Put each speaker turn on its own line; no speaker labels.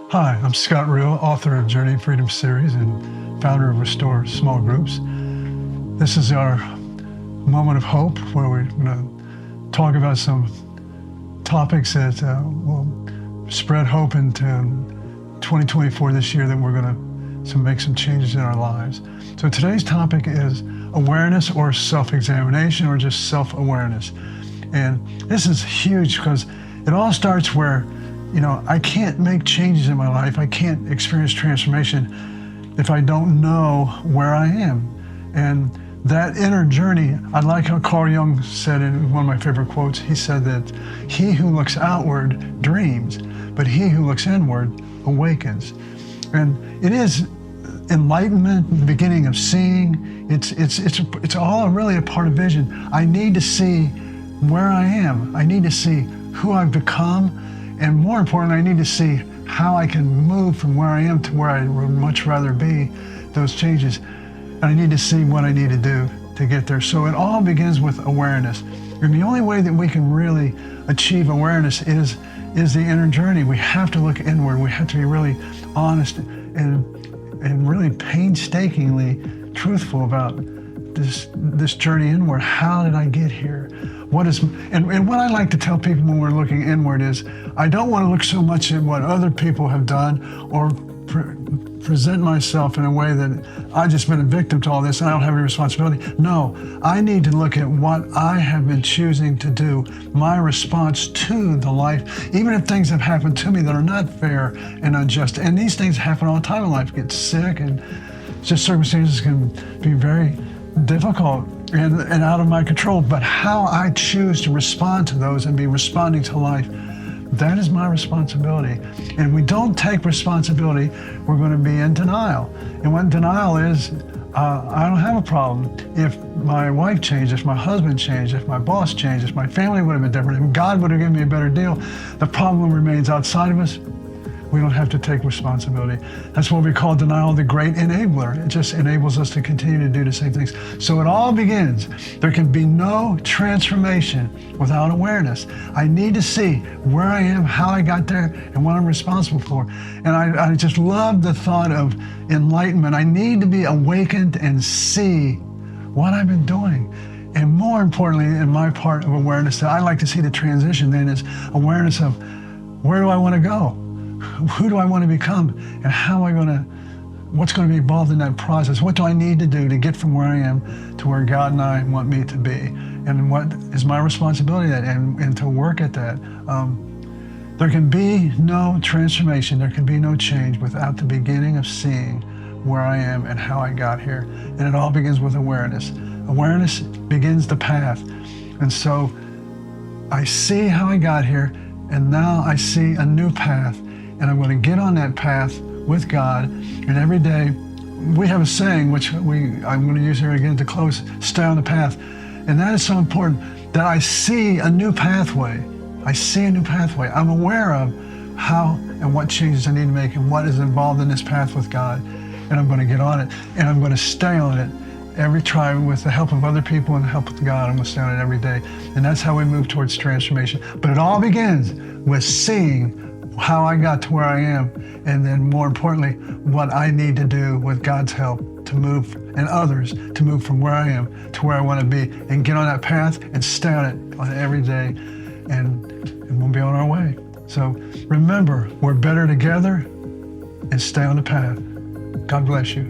Hi, I'm Scott Reel, author of Journey Freedom Series and founder of Restore Small Groups. This is our moment of hope where we're going to talk about some topics that will spread hope into 2024 this year, that we're going to make some changes in our lives. So today's topic is awareness or self-examination, or just self-awareness. And this is huge because it all starts where I can't make changes in my life. I can't experience transformation if I don't know where I am. And that inner journey, I like how Carl Jung said in one of my favorite quotes. He said that he who looks outward dreams, but he who looks inward awakens. And it is enlightenment, the beginning of seeing. It's all really a part of vision. I need to see where I am. I need to see who I've become. And more importantly, I need to see how I can move from where I am to where I would much rather be, those changes. And I need to see what I need to do to get there. So it all begins with awareness. And the only way that we can really achieve awareness is the inner journey. We have to look inward. We have to be really honest and really painstakingly truthful about this journey inward. How did I get here? What I like to tell people when we're looking inward is, I don't want to look so much at what other people have done or present myself in a way that I've just been a victim to all this and I don't have any responsibility. No, I need to look at what I have been choosing to do, my response to the life, even if things have happened to me that are not fair and unjust. And these things happen all the time in life. Get sick, and just circumstances can be very difficult and out of my control. But how I choose to respond to those and be responding to life, that is my responsibility. And we don't take responsibility, we're going to be in denial. And what denial is, I don't have a problem if my wife changed, if my husband changed, if my boss changed, if my family would have been different, if God would have given me a better deal. The problem remains outside of us. We don't have to take responsibility. That's what we call denial the great enabler. It just enables us to continue to do the same things. So it all begins. There can be no transformation without awareness. I need to see where I am, how I got there, and what I'm responsible for. And I just love the thought of enlightenment. I need to be awakened and see what I've been doing. And more importantly, in my part of awareness, that I like to see the transition then, is awareness of, where do I want to go? Who do I want to become? And what's going to be involved in that process? What do I need to do to get from where I am to where God and I want me to be? And what is my responsibility and to work at that? There can be no transformation, there can be no change without the beginning of seeing where I am and how I got here. And it all begins with awareness. Awareness begins the path. And so I see how I got here, and now I see a new path. And I'm going to get on that path with God. And every day, we have a saying, which I'm going to use here again to close, stay on the path. And that is so important, that I see a new pathway. I see a new pathway. I'm aware of how and what changes I need to make and what is involved in this path with God. And I'm going to get on it. And I'm going to stay on it every try, with the help of other people and the help of God. I'm going to stay on it every day. And that's how we move towards transformation. But it all begins with seeing how I got to where I am, and then more importantly, what I need to do with God's help to move, and others to move from where I am to where I want to be, and get on that path and stay on it every day, and we'll be on our way. So remember, we're better together, and stay on the path. God bless you.